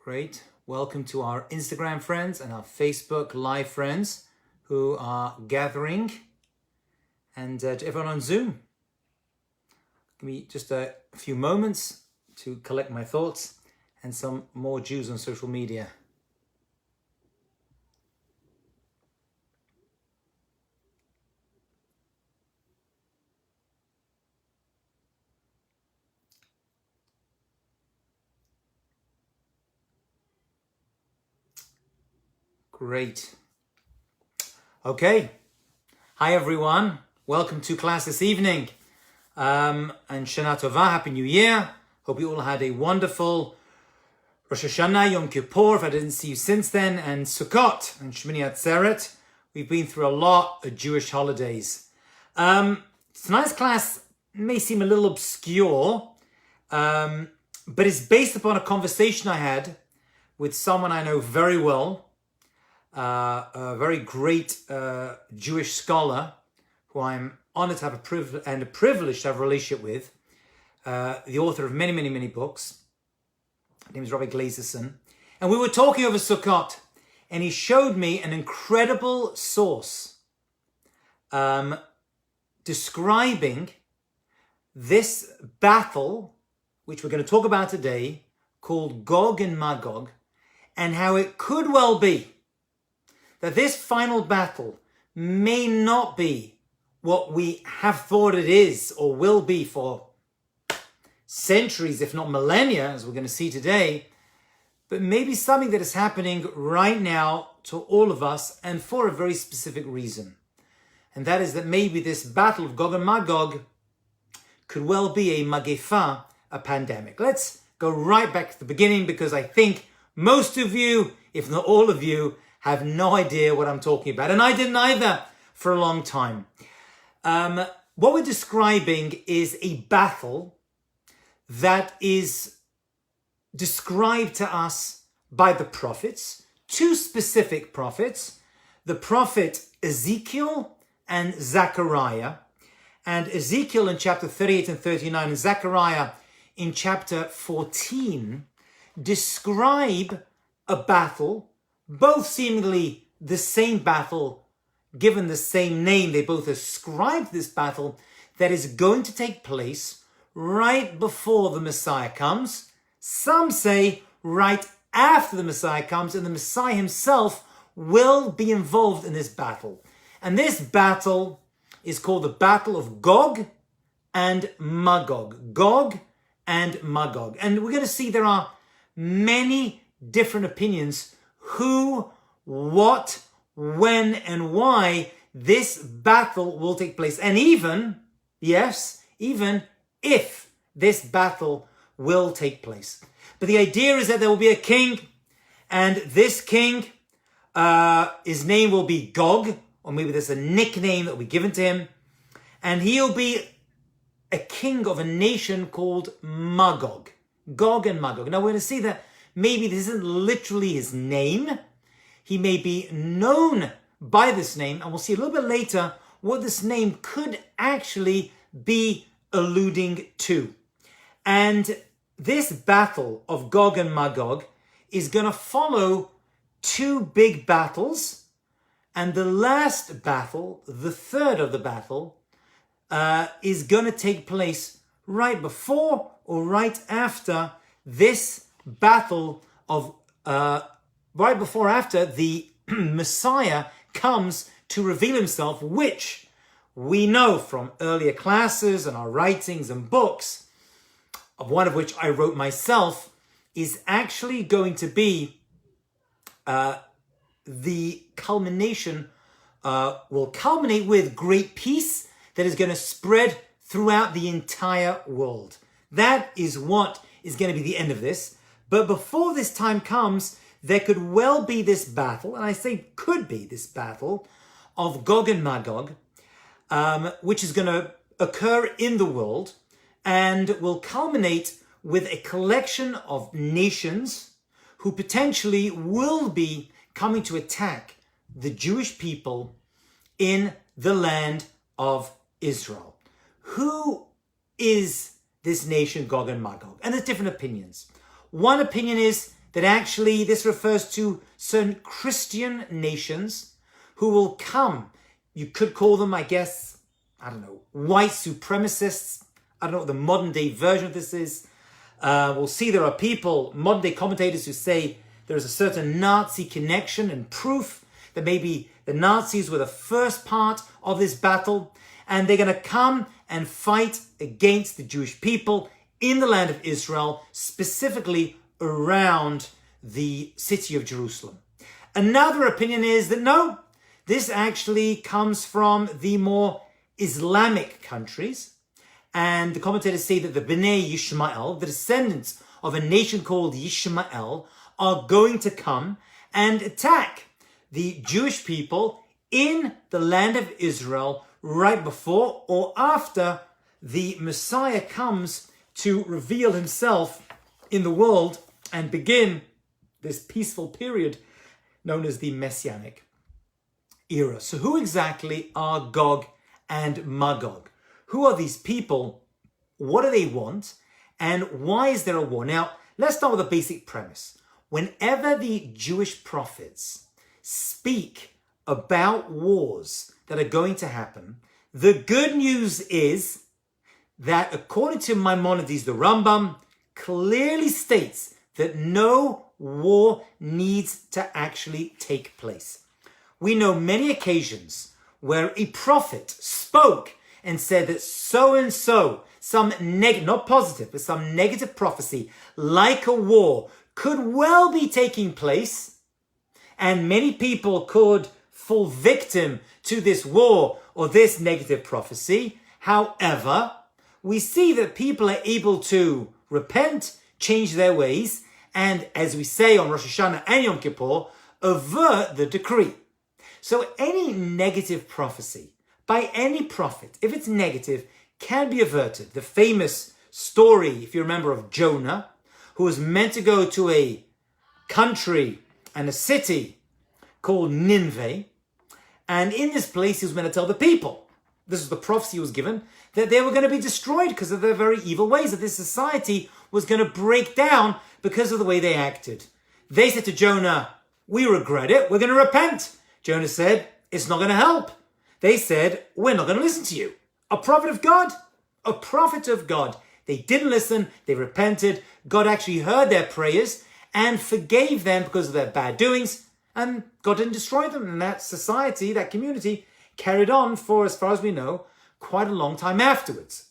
Great. Welcome to our Instagram friends and our Facebook live friends who are gathering, and to everyone on Zoom. Give me just a few moments to collect my thoughts and some more Jews on social media. Great. Okay. Hi, everyone. Welcome to class this evening. And Shana Tova, Happy New Year. Hope you all had a wonderful Rosh Hashanah, Yom Kippur, if I didn't see you since then, and Sukkot and Shmini Atzeret. We've been through a lot of Jewish holidays. Tonight's class may seem a little obscure, but it's based upon a conversation I had with someone I know very well, a very great Jewish scholar who I'm honored to have a privilege to have a relationship with, the author of many books. His name is Rabbi Glazerson. And we were talking over Sukkot, and he showed me an incredible source describing this battle, which we're going to talk about today, called Gog and Magog, and how it could well be that this final battle may not be what we have thought it is or will be for centuries, if not millennia, as we're going to see today, but maybe something that is happening right now to all of us and for a very specific reason. And that is that maybe this battle of Gog and Magog could well be a magefa, a pandemic. Let's go right back to the beginning, because I think most of you, if not all of you, have no idea what I'm talking about. And I didn't either for a long time. What we're describing is a battle that is described to us by the prophets, two specific prophets, the prophet Ezekiel and Zacharia. And Ezekiel in chapter 38 and 39 and Zechariah in chapter 14 describe a battle, both seemingly the same battle, given the same name. They both ascribe this battle that is going to take place right before the Messiah comes. Some say right after the Messiah comes, and the Messiah himself will be involved in this battle. And this battle is called the Battle of Gog and Magog. Gog and Magog. And we're going to see there are many different opinions who, what, when, and why this battle will take place. And even if this battle will take place. But the idea is that there will be a king, and this king, his name will be Gog, or maybe there's a nickname that will be given to him, and he'll be a king of a nation called Magog. Gog and Magog. Now we're going to see that maybe this isn't literally his name. He may be known by this name, and we'll see a little bit later what this name could actually be alluding to. And this battle of Gog and Magog is going to follow two big battles, and the last battle, the third of the battle, is going to take place right before or right after this battle of right before after the Messiah comes to reveal himself, which we know from earlier classes and our writings and books, of one of which I wrote myself, is actually going to be the culmination, will culminate with great peace that is going to spread throughout the entire world. That is what is going to be the end of this. But before this time comes, there could well be this battle, and I say could be this battle of Gog and Magog, which is going to occur in the world and will culminate with a collection of nations who potentially will be coming to attack the Jewish people in the land of Israel. Who is this nation, Gog and Magog? And there's different opinions. One opinion is that actually this refers to certain Christian nations who will come. You could call them, I guess, I don't know, white supremacists. I don't know what the modern day version of this is. We'll see there are people, modern day commentators, who say there's a certain Nazi connection and proof that maybe the Nazis were the first part of this battle, and they're going to come and fight against the Jewish people in the land of Israel, specifically around the city of Jerusalem. Another opinion is that no, this actually comes from the more Islamic countries, and the commentators say that the Bnei Yishmael, the descendants of a nation called Yishmael, are going to come and attack the Jewish people in the land of Israel right before or after the Messiah comes to reveal himself in the world and begin this peaceful period known as the Messianic era. So who exactly are Gog and Magog? Who are these people? What do they want? And why is there a war? Now, let's start with a basic premise. Whenever the Jewish prophets speak about wars that are going to happen, the good news is that according to Maimonides, the Rambam clearly states that no war needs to actually take place. We know many occasions where a prophet spoke and said that so-and-so, some not positive, but some negative prophecy, like a war, could well be taking place, and many people could fall victim to this war or this negative prophecy. However, we see that people are able to repent, change their ways, and as we say on Rosh Hashanah and Yom Kippur, avert the decree. So any negative prophecy by any prophet, if it's negative, can be averted. The famous story, if you remember, of Jonah, who was meant to go to a country and a city called Nineveh. And in this place, he was meant to tell the people, this is the prophecy he was given, that they were going to be destroyed because of their very evil ways, that this society was going to break down because of the way they acted. They said to Jonah, we regret it, we're going to repent. Jonah said, it's not going to help. They said, we're not going to listen to you. A prophet of God, a prophet of God. They didn't listen, they repented. God actually heard their prayers and forgave them because of their bad doings, and God didn't destroy them. And that society, that community, carried on for, as far as we know, quite a long time afterwards.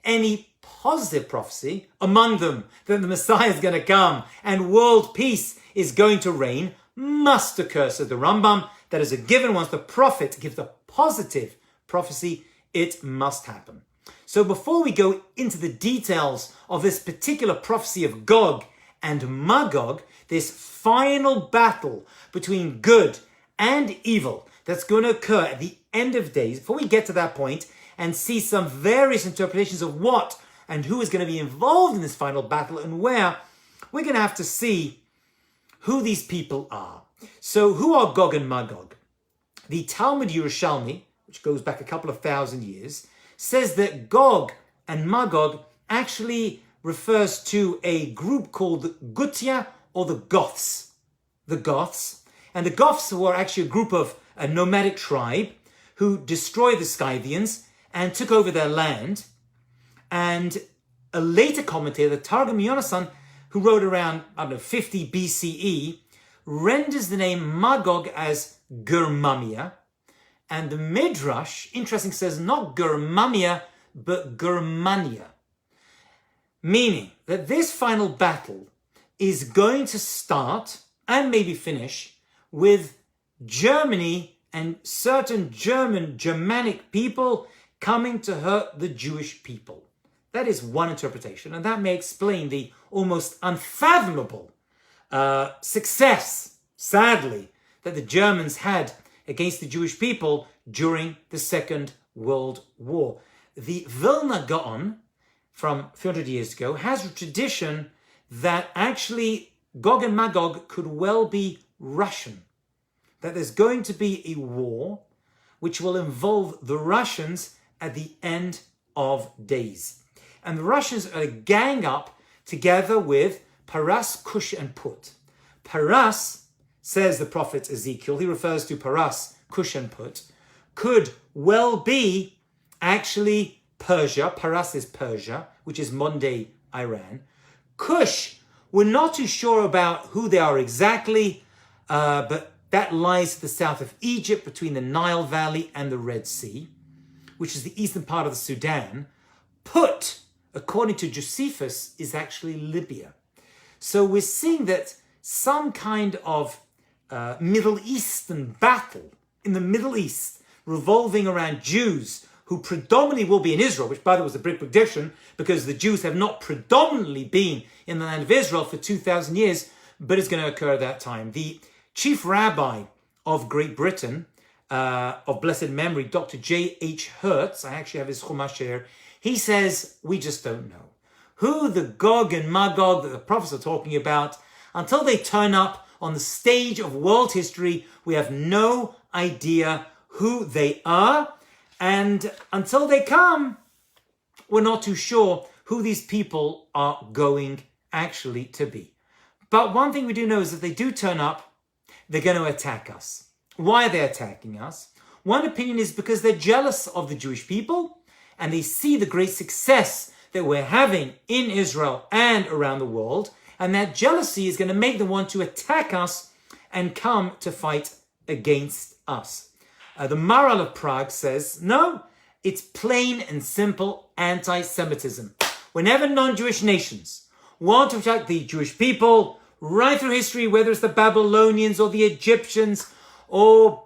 Any positive prophecy, among them that the Messiah is going to come and world peace is going to reign, must occur, says the Rambam. That is a given. Once the prophet gives a positive prophecy, it must happen. So before we go into the details of this particular prophecy of Gog and Magog, this final battle between good and evil that's going to occur at the end of days, before we get to that point and see some various interpretations of what and who is going to be involved in this final battle and where, we're going to have to see who these people are. So who are Gog and Magog? The Talmud Yerushalmi, which goes back a couple of thousand years, says that Gog and Magog actually refers to a group called Gutia, or the Goths. The Goths. And the Goths were actually a group of a nomadic tribe who destroyed the Scythians and took over their land. And a later commentator, the Targum Yonasan, who wrote around, 50 BCE, renders the name Magog as Germamia. And the Midrash, interesting, says not Germamia, but Germania. Meaning that this final battle is going to start and maybe finish with Germany and certain Germanic people coming to hurt the Jewish people. That is one interpretation, and that may explain the almost unfathomable success, sadly, that the Germans had against the Jewish people during the Second World War. The Vilna Gaon, from 300 years ago, has a tradition that actually Gog and Magog could well be Russian. That there's going to be a war which will involve the Russians at the end of days. And the Russians are a gang up together with Paras, Cush, and Put. Paras, says the prophet Ezekiel, he refers to Paras, Cush and Put, could well be actually Persia. Paras is Persia, which is modern-day Iran. Cush, we're not too sure about who they are exactly, but that lies to the south of Egypt between the Nile Valley and the Red Sea, which is the eastern part of the Sudan. Put, according to Josephus, is actually Libya. So we're seeing that some kind of Middle Eastern battle in the Middle East revolving around Jews who predominantly will be in Israel, which by the way was a big prediction because the Jews have not predominantly been in the land of Israel for 2,000 years, but it's going to occur at that time. The chief rabbi of Great Britain, of blessed memory, Dr. J.H. Hertz, I actually have his chumash here, he says, we just don't know who the Gog and Magog that the prophets are talking about. Until they turn up on the stage of world history, we have no idea who they are. And until they come, we're not too sure who these people are going actually to be. But one thing we do know is that they do turn up, they're going to attack us. Why are they attacking us? One opinion is because they're jealous of the Jewish people and they see the great success that we're having in Israel and around the world. And that jealousy is going to make them want to attack us and come to fight against us. The Maharal of Prague says, no, it's plain and simple anti-Semitism. Whenever non-Jewish nations want to attack the Jewish people, right through history, whether it's the Babylonians or the Egyptians or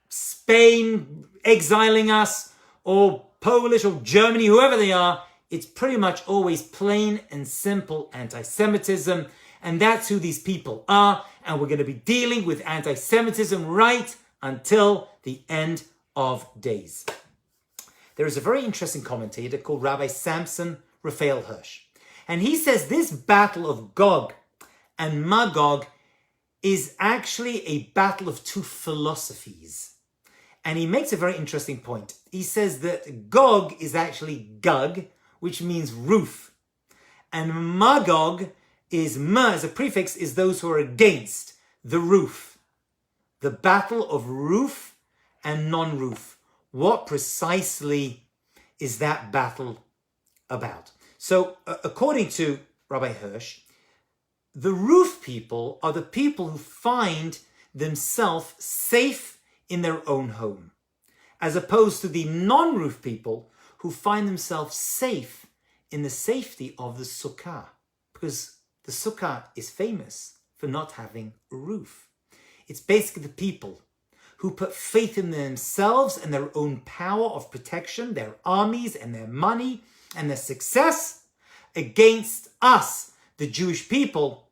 Spain exiling us or Polish or Germany, whoever they are, it's pretty much always plain and simple anti-Semitism. And that's who these people are. And we're going to be dealing with anti-Semitism right until the end of days. There is a very interesting commentator called Rabbi Samson Raphael Hirsch. And he says this battle of Gog and Magog is actually a battle of two philosophies. And he makes a very interesting point. He says that Gog is actually Gug, which means roof. And Magog is as a prefix, is those who are against the roof. The battle of roof and non-roof. What precisely is that battle about? So, according to Rabbi Hirsch, the roof people are the people who find themselves safe in their own home, as opposed to the non-roof people who find themselves safe in the safety of the sukkah, because the sukkah is famous for not having a roof. It's basically the people who put faith in themselves and their own power of protection, their armies and their money and their success against us, the Jewish people,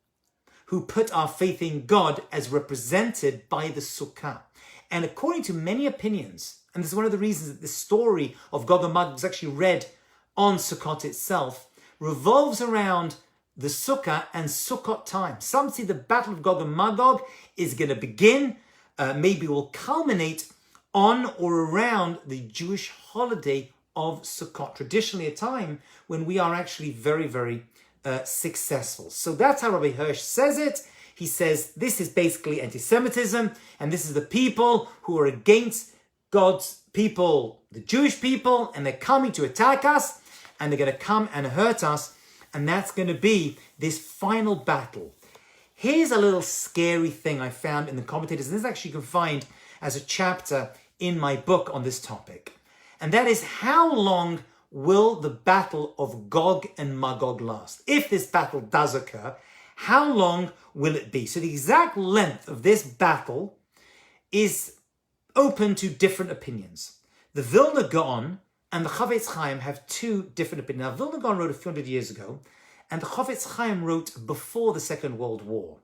who put our faith in God as represented by the sukkah. And according to many opinions, and this is one of the reasons that the story of Gog and Magog is actually read on Sukkot itself, revolves around the Sukkah and Sukkot time. Some see the battle of Gog and Magog is going to begin, maybe will culminate on or around the Jewish holiday of Sukkot, traditionally a time when we are actually very, very successful. So that's how Rabbi Hirsch says it. He says this is basically anti-Semitism, and this is the people who are against God's people, the Jewish people, and they're coming to attack us, and they're going to come and hurt us, and that's going to be this final battle. Here's a little scary thing I found in the commentators, and this actually you can find as a chapter in my book on this topic, and that is how long will the battle of Gog and Magog last? If this battle does occur, how long will it be? So the exact length of this battle is open to different opinions. The Vilna Gaon and the Chavetz Chaim have two different opinions. Now, Vilna Gaon wrote a few hundred years ago, and the Chavetz Chaim wrote before the Second World War.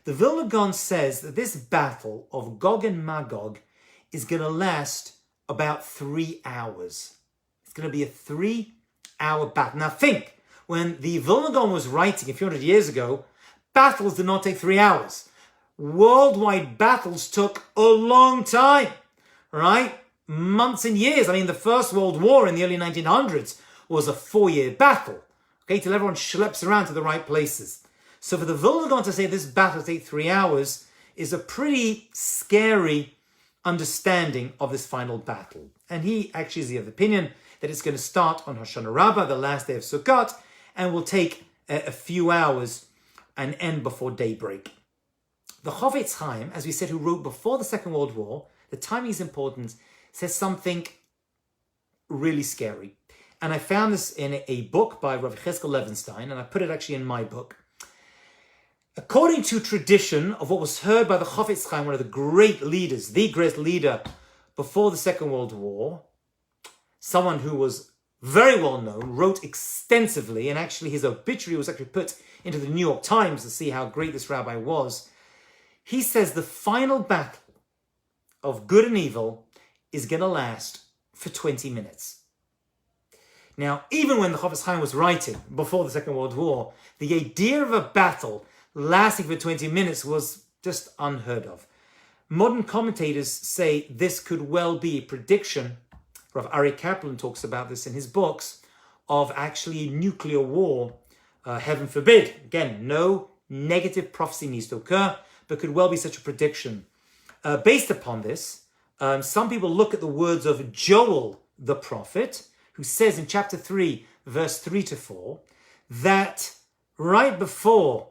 The Vilna Gaon says that this battle of Gog and Magog is going to last about 3 hours. It's going to be a 3-hour battle. Now think, when the Vilna Gaon was writing a few hundred years ago, battles did not take 3 hours. Worldwide battles took a long time, right? Months and years. I mean, the First World War in the early 1900s was a 4-year battle, okay, till everyone schleps around to the right places. So for the Vilna Gaon to say this battle will take 3 hours is a pretty scary understanding of this final battle. And he actually is of the opinion that it's going to start on Hoshana Rabbah, the last day of Sukkot, and will take a few hours and end before daybreak. The Chofetz Chaim, as we said, who wrote before the Second World War, the timing is important, says something really scary. And I found this in a book by Rav Cheskel Levenstein, and I put it actually in my book. According to tradition of what was heard by the Chofetz Chaim, one of the great leaders, the great leader before the Second World War, someone who was very well known, wrote extensively, and actually his obituary was actually put into the New York Times to see how great this rabbi was. He says the final battle of good and evil is going to last for 20 minutes. Now, even when the Chofetz Chaim was writing before the Second World War, the idea of a battle lasting for 20 minutes was just unheard of. Modern commentators say this could well be a prediction. Rav Aryeh Kaplan talks about this in his books, of actually nuclear war, heaven forbid. Again, no negative prophecy needs to occur, but could well be such a prediction. Based upon this, some people look at the words of Joel the prophet, who says in chapter 3, verse 3 to 4, that right before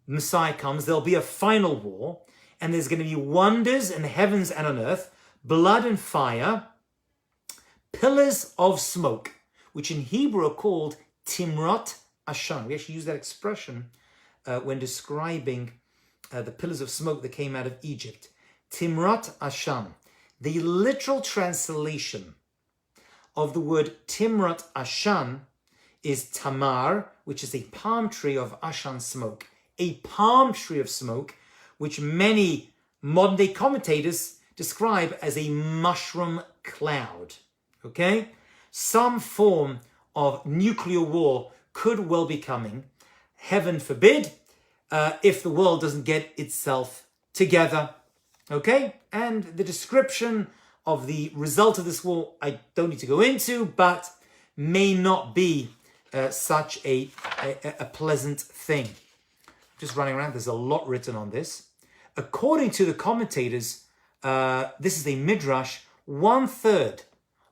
Messiah comes, there'll be a final war, and there's going to be wonders in the heavens and on earth, blood and fire, pillars of smoke, which in Hebrew are called timrot ashan. We actually use that expression when describing the pillars of smoke that came out of Egypt. Timrot ashan. The literal translation of the word timrot ashan is tamar, which is a palm tree of ashan smoke. A palm tree of smoke, which many modern day commentators describe as a mushroom cloud. Okay? Some form of nuclear war could well be coming. Heaven forbid, if the world doesn't get itself together. Okay? And the description of the result of this war, I don't need to go into, but may not be such a pleasant thing. Just running around, there's a lot written on this. According to the commentators, this is a midrash, 1/3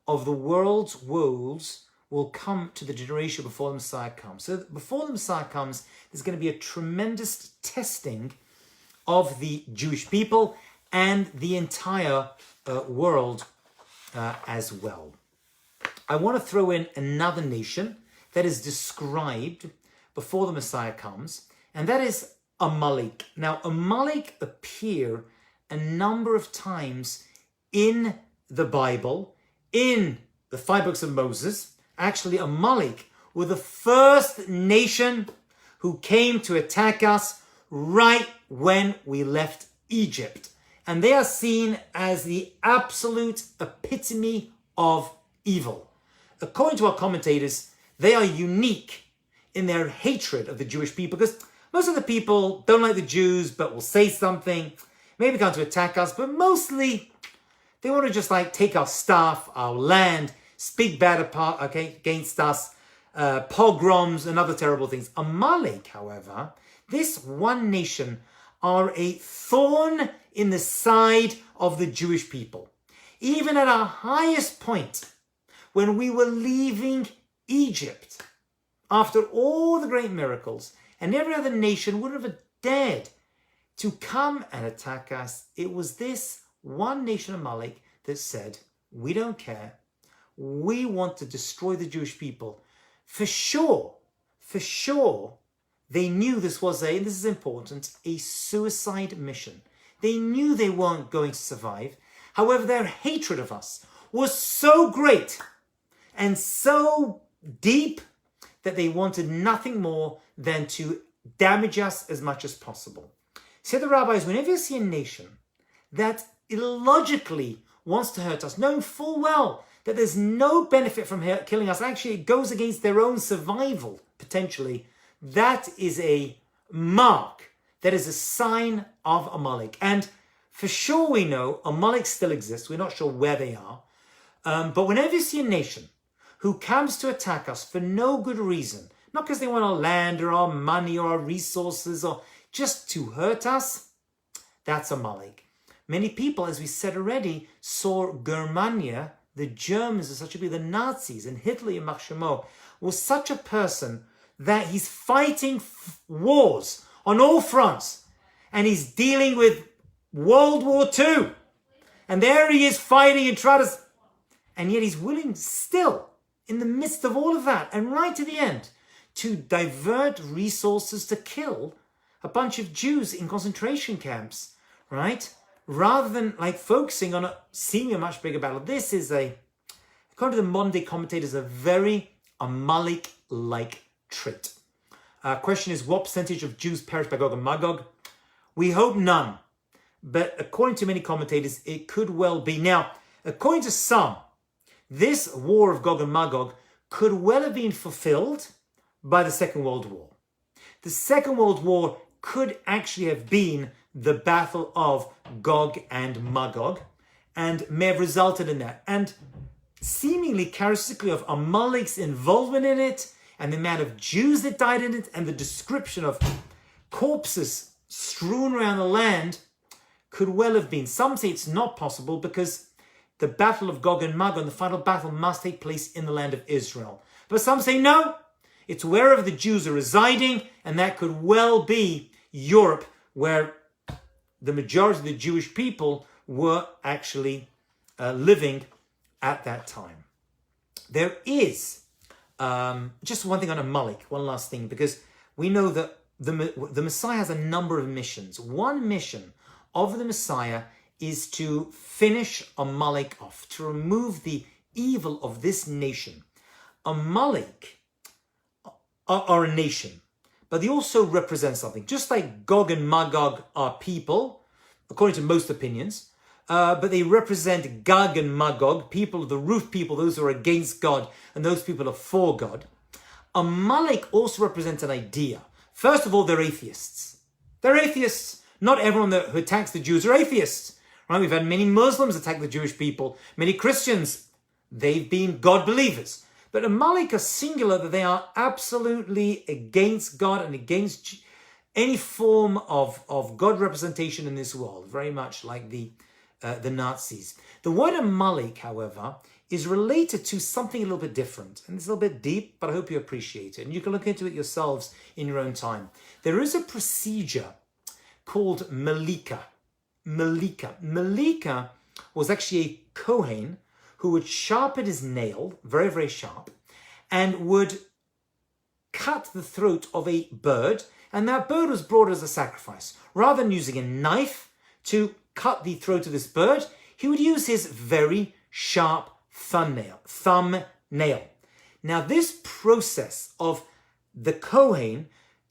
of the world's woes will come to the generation before the Messiah comes. So before the Messiah comes, there's going to be a tremendous testing of the Jewish people and the entire world as well. I want to throw in another nation that is described before the Messiah comes, and that is Amalek. Now, Amalek appear a number of times in the Bible, in the 5 books of Moses. Actually, Amalek were the first nation who came to attack us right when we left Egypt. And they are seen as the absolute epitome of evil. According to our commentators, they are unique in their hatred of the Jewish people, because most of the people don't like the Jews, but will say something, maybe come to attack us, but mostly they want to just like take our stuff, our land, speak bad against us, pogroms and other terrible things. Amalek, however, this one nation are a thorn in the side of the Jewish people. Even at our highest point, when we were leaving Egypt, after all the great miracles, and every other nation would have dared to come and attack us, it was this one nation, Amalek, that said, we don't care. We want to destroy the Jewish people. For sure, they knew this was and this is important, a suicide mission. They knew they weren't going to survive. However, their hatred of us was so great and so deep that they wanted nothing more than to damage us as much as possible. Say the rabbis, whenever you see a nation that illogically wants to hurt us, knowing full well that there's no benefit from killing us, actually it goes against their own survival, potentially, that is a mark, that is a sign of Amalek. And for sure we know Amalek still exists, we're not sure where they are, but whenever you see a nation who comes to attack us for no good reason, not because they want our land or our money or our resources or just to hurt us, that's Amalek. Many people, as we said already, saw Germania, the Germans, as such a be the Nazis, and Hitler, Yamach Shemo, was such a person that he's fighting wars on all fronts, and he's dealing with World War II, and there he is fighting and trying to, and yet he's willing still, in the midst of all of that, and right to the end, to divert resources to kill a bunch of Jews in concentration camps, right? Rather than like focusing on seeming a much bigger battle. This is according to the modern day commentators, a very Amalek-like trait. Question is, what percentage of Jews perished by Gog and Magog? We hope none. But according to many commentators, it could well be. Now, according to some, this war of Gog and Magog could well have been fulfilled by the Second World War. The Second World War could actually have been the battle of Gog and Magog and may have resulted in that. And seemingly characteristically of Amalek's involvement in it and the amount of Jews that died in it and the description of corpses strewn around the land could well have been. Some say it's not possible because the battle of Gog and Magog, the final battle, must take place in the land of Israel. But some say no, it's wherever the Jews are residing, and that could well be Europe, where the majority of the Jewish people were actually living at that time. There is just one thing on Amalek, one last thing, because we know that the Messiah has a number of missions. One mission of the Messiah is to finish Amalek off, to remove the evil of this nation. Amalek are a nation, but they also represent something. Just like Gog and Magog are people, according to most opinions, but they represent Gog and Magog, people, the roof people, those who are against God, and those people are for God. Amalek also represents an idea. First of all, they're atheists. They're atheists. Not everyone who attacks the Jews are atheists. Right? We've had many Muslims attack the Jewish people, many Christians. They've been God believers. But Amalek are singular, that they are absolutely against God and against any form of God representation in this world, very much like the Nazis. The word Amalek, however, is related to something a little bit different. And it's a little bit deep, but I hope you appreciate it. And you can look into it yourselves in your own time. There is a procedure called Malika. Malika was actually a Kohen who would sharpen his nail, very, very sharp, and would cut the throat of a bird, and that bird was brought as a sacrifice. Rather than using a knife to cut the throat of this bird, he would use his very sharp thumbnail. Now, this process of the Kohen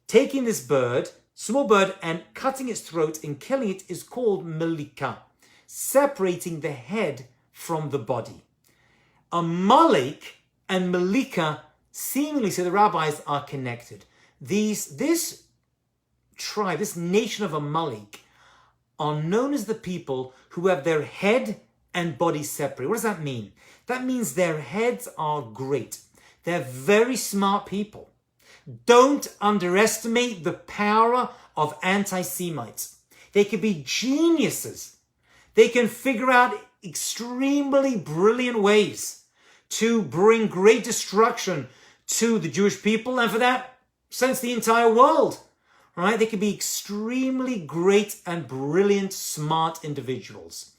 taking this bird, small bird, and cutting its throat and killing it is called Malika, separating the head from the body. Amalek and Malika seemingly, so the rabbis, are connected. This tribe, this nation of Amalek, are known as the people who have their head and body separate. What does that mean? That means their heads are great. They're very smart people. Don't underestimate the power of anti-Semites. They can be geniuses. They can figure out extremely brilliant ways to bring great destruction to the Jewish people, and for that sense, the entire world. Right? They can be extremely great and brilliant, smart individuals.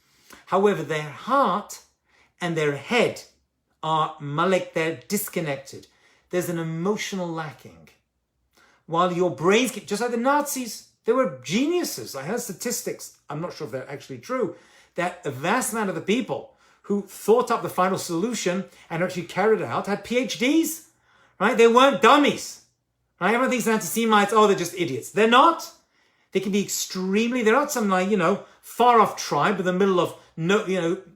However, their heart and their head are malek, they're disconnected. There's an emotional lacking. While your brains, just like the Nazis, they were geniuses. I heard statistics, I'm not sure if they're actually true, that a vast amount of the people who thought up the final solution and actually carried it out had PhDs, right? They weren't dummies, right? Everyone thinks anti-Semites, oh, they're just idiots. They're not. They can be they're not some far off tribe in the middle of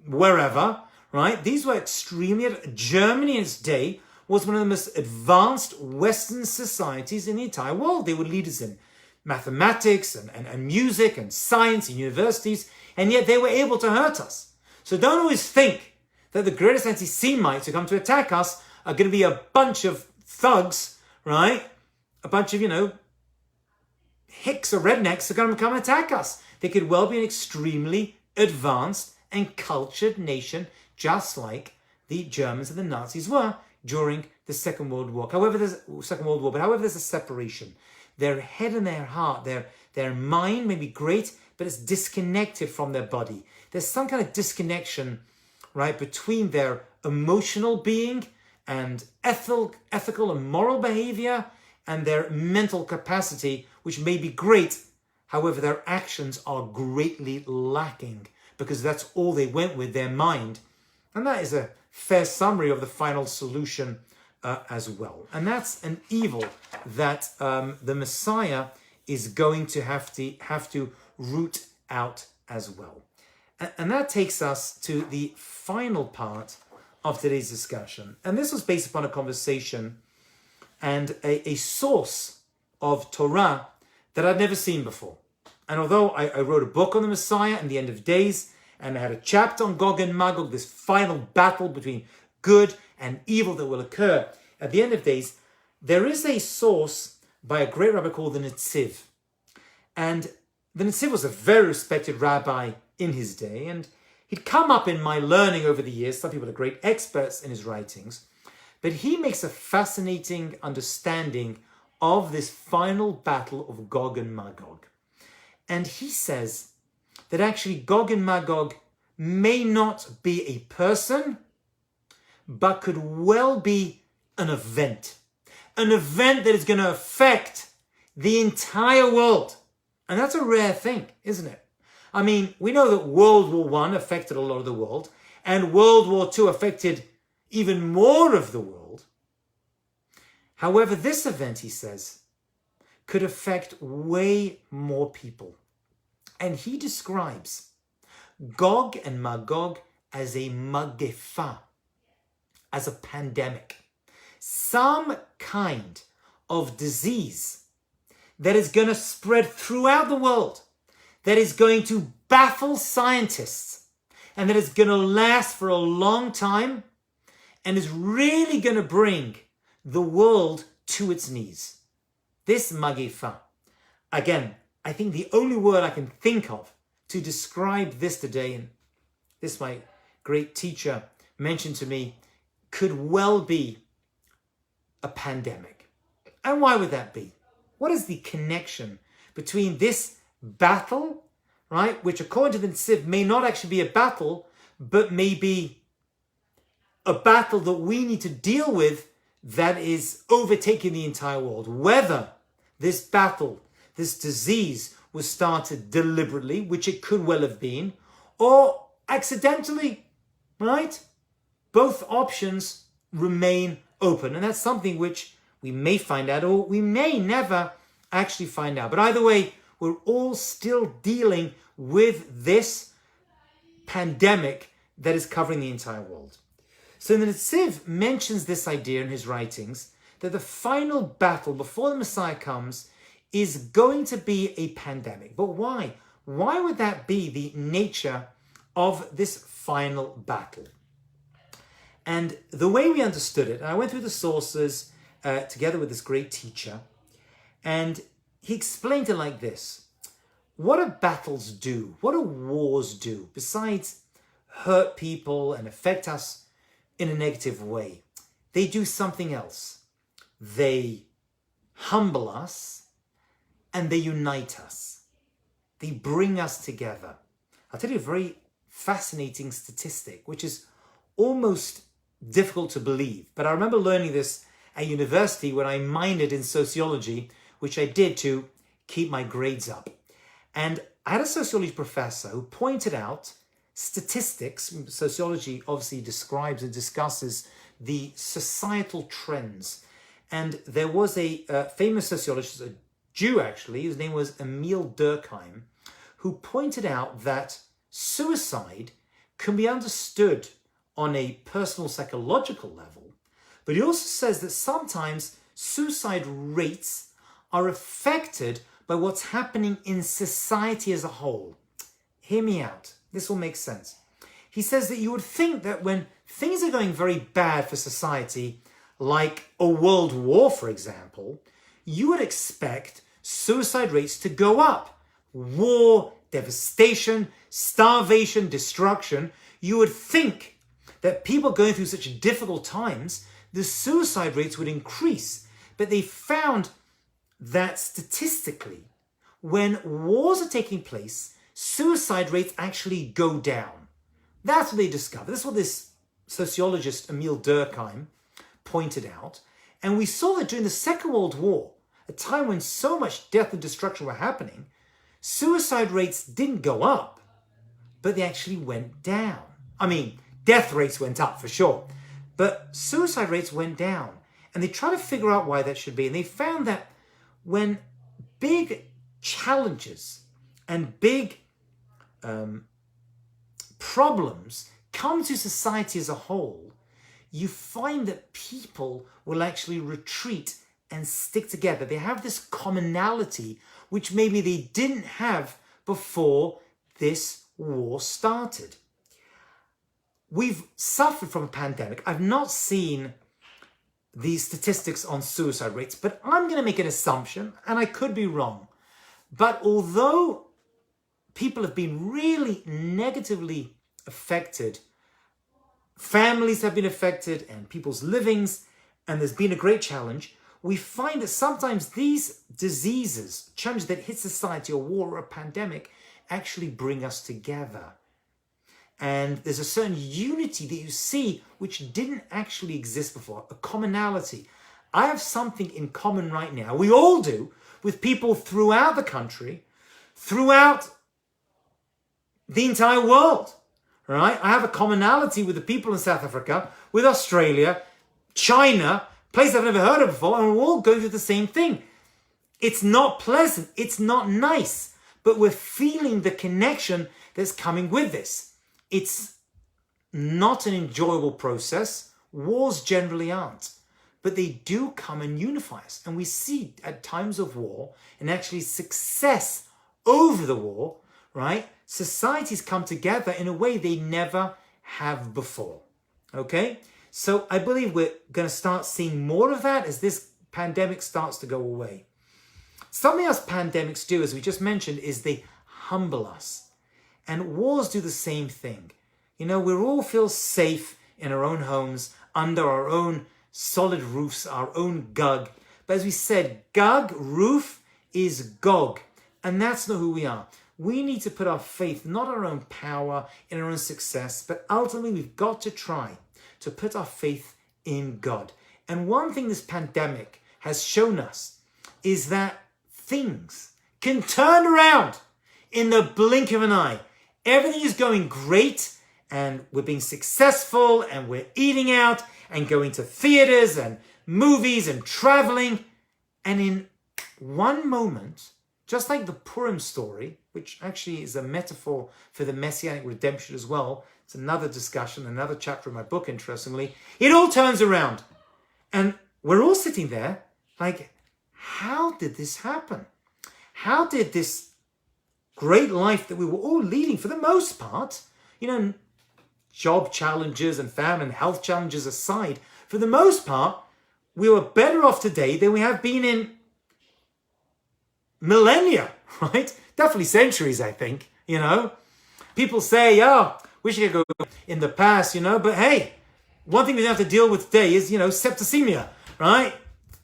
wherever, right? These were extremely, Germany in its day was one of the most advanced Western societies in the entire world. They were leaders in mathematics and music and science and universities, and yet they were able to hurt us. So don't always think that the greatest anti-Semites who come to attack us are going to be a bunch of thugs, right? A bunch of, hicks or rednecks are going to come attack us. They could well be an extremely advanced and cultured nation, just like the Germans and the Nazis were during the Second World War. However, there's a separation. Their head and their heart, their mind may be great, but it's disconnected from their body. There's some kind of disconnection, right, between their emotional being and ethical and moral behavior and their mental capacity, which may be great. However, their actions are greatly lacking because that's all they went with, their mind. And that is a fair summary of the final solution as well. And that's an evil that the Messiah is going to have to root out as well. And that takes us to the final part of today's discussion. And this was based upon a conversation and a source of Torah that I'd never seen before. And although I wrote a book on the Messiah and the end of days, and I had a chapter on Gog and Magog, this final battle between good and evil that will occur at the end of days, there is a source by a great rabbi called the Netziv. And the Netziv was a very respected rabbi in his day, and he'd come up in my learning over the years. Some people are great experts in his writings, but he makes a fascinating understanding of this final battle of Gog and Magog. And he says that actually Gog and Magog may not be a person, but could well be an event that is going to affect the entire world. And that's a rare thing, isn't it? I mean, we know that World War I affected a lot of the world, and World War II affected even more of the world. However, this event, he says, could affect way more people. And he describes Gog and Magog as a magefa, as a pandemic, some kind of disease that is going to spread throughout the world, that is going to baffle scientists, and that is going to last for a long time, and is really going to bring the world to its knees. This magefa, again, I think the only word I can think of to describe this today, and this my great teacher mentioned to me, could well be a pandemic. And why would that be? What is the connection between this battle, right, which according to the Netziv may not actually be a battle, but may be a battle that we need to deal with that is overtaking the entire world? Whether this battle, this disease, was started deliberately, which it could well have been, or accidentally, right? Both options remain open. And that's something which we may find out, or we may never actually find out. But either way, we're all still dealing with this pandemic that is covering the entire world. So the Netziv mentions this idea in his writings, that the final battle before the Messiah comes is going to be a pandemic. But why? Why would that be the nature of this final battle? And the way we understood it, and I went through the sources together with this great teacher, and he explained it like this. What do battles do? What do wars do? Besides hurt people and affect us in a negative way, they do something else. They humble us and they unite us. They bring us together. I'll tell you a very fascinating statistic, which is almost difficult to believe. But I remember learning this at university when I minored in sociology, which I did to keep my grades up. And I had a sociology professor who pointed out statistics. Sociology obviously describes and discusses the societal trends. And there was a famous sociologist, a Jew actually, his name was Emil Durkheim, who pointed out that suicide can be understood on a personal psychological level, but he also says that sometimes suicide rates are affected by what's happening in society as a whole. Hear me out. This will make sense. He says that you would think that when things are going very bad for society, like a world war, for example, you would expect suicide rates to go up. War, devastation, starvation, destruction. You would think that people going through such difficult times, the suicide rates would increase. But they found that statistically, when wars are taking place, suicide rates actually go down. That's what they discovered. That's what this sociologist Emil Durkheim pointed out. And we saw that during the Second World War, a time when so much death and destruction were happening, suicide rates didn't go up, but they actually went down. I mean, death rates went up for sure, but suicide rates went down. And they tried to figure out why that should be. And they found that when big challenges and big problems come to society as a whole, you find that people will actually retreat and stick together. They have this commonality, which maybe they didn't have before this war started. We've suffered from a pandemic. I've not seen these statistics on suicide rates, but I'm going to make an assumption, and I could be wrong. But although people have been really negatively affected, families have been affected, and people's livings, and there's been a great challenge, we find that sometimes these diseases, challenges that hit society, a war or a pandemic, actually bring us together. And there's a certain unity that you see which didn't actually exist before, a commonality. I have something in common right now, we all do, with people throughout the country, throughout the entire world, right? I have a commonality with the people in South Africa, with Australia, China, places I've never heard of before, and we're all going through the same thing. It's not pleasant, it's not nice, but we're feeling the connection that's coming with this. It's not an enjoyable process. Wars generally aren't, but they do come and unify us. And we see at times of war, and actually success over the war, right? Societies come together in a way they never have before, okay? So I believe we're going to start seeing more of that as this pandemic starts to go away. Something else pandemics do, as we just mentioned, is they humble us. And wars do the same thing. You know, we all feel safe in our own homes, under our own solid roofs, our own Gog. But as we said, Gog, roof, is Gog. And that's not who we are. We need to put our faith, not our own power, in our own success, but ultimately we've got to try to put our faith in God. And one thing this pandemic has shown us is that things can turn around in the blink of an eye. Everything is going great, and we're being successful, and we're eating out and going to theaters and movies and traveling. And in one moment, just like the Purim story, which actually is a metaphor for the Messianic redemption as well, it's another discussion, another chapter in my book, interestingly, it all turns around. And we're all sitting there like, how did this happen? How did this great life that we were all leading, for the most part, you know, job challenges and family and health challenges aside, for the most part, we were better off today than we have been in millennia, right? Definitely centuries, I think, you know. People say, oh, wish I could go in the past, you know, but hey, one thing we don't have to deal with today is, you know, septicemia, right?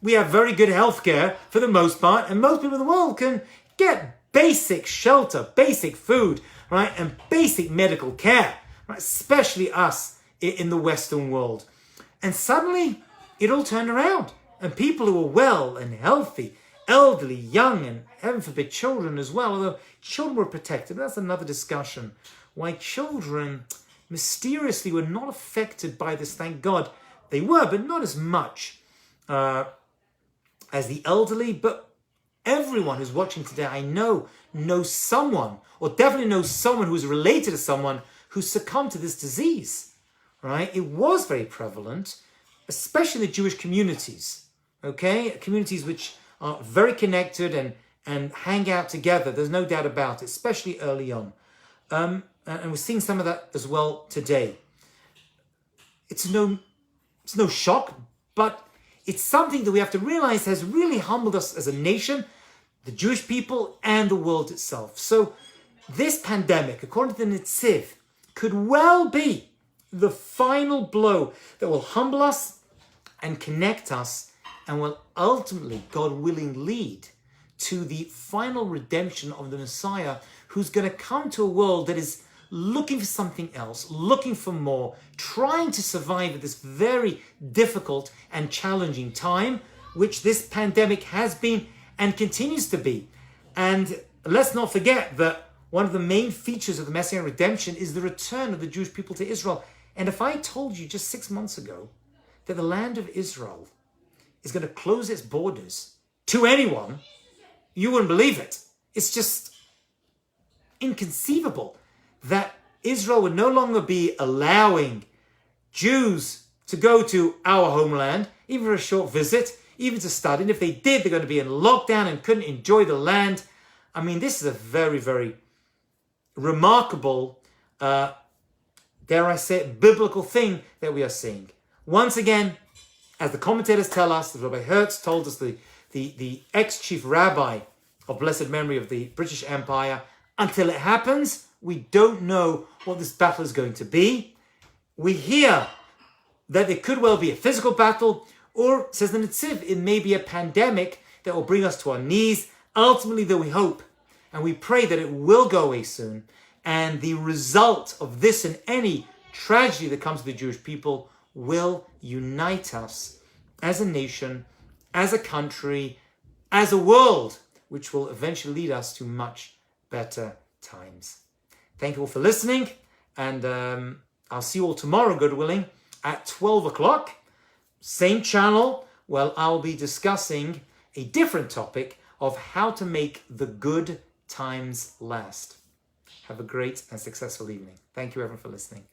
We have very good healthcare for the most part, and most people in the world can get basic shelter, basic food, right? And basic medical care, right? Especially us in the Western world. And suddenly it all turned around, and people who were well and healthy, elderly, young, and heaven forbid children as well, although children were protected. That's another discussion. Why children mysteriously were not affected by this, thank God. They were, but not as much as the elderly. But everyone who's watching today, I know, knows someone, or definitely knows someone who's related to someone who succumbed to this disease, right? It was very prevalent, especially in the Jewish communities, okay? Communities which are very connected and hang out together. There's no doubt about it, especially early on. And we're seeing some of that as well today. It's no shock, But it's something that we have to realize has really humbled us as a nation, the Jewish people, and the world itself. So this pandemic, according to the Netziv, could well be the final blow that will humble us and connect us and will ultimately, God willing, lead to the final redemption of the Messiah, who's going to come to a world that is looking for something else, looking for more, trying to survive at this very difficult and challenging time, which this pandemic has been and continues to be. And let's not forget that one of the main features of the Messianic redemption is the return of the Jewish people to Israel. And if I told you just 6 months ago that the land of Israel is going to close its borders to anyone, you wouldn't believe it. It's just inconceivable that Israel would no longer be allowing Jews to go to our homeland, even for a short visit, even to study. And if they did, they're going to be in lockdown and couldn't enjoy the land. I mean, this is a very, very remarkable, dare I say it, biblical thing that we are seeing. Once again, as the commentators tell us, Rabbi Hertz told us, the ex-chief rabbi of blessed memory of the British Empire, until it happens, we don't know what this battle is going to be. We hear that it could well be a physical battle, or, says the Netziv, it may be a pandemic that will bring us to our knees. Ultimately, though, we hope and we pray that it will go away soon, and the result of this and any tragedy that comes to the Jewish people will unite us as a nation, as a country, as a world, which will eventually lead us to much better times. Thank you all for listening, and I'll see you all tomorrow, God willing, at 12 o'clock. Same channel, where I'll be discussing a different topic of how to make the good times last. Have a great and successful evening. Thank you everyone for listening.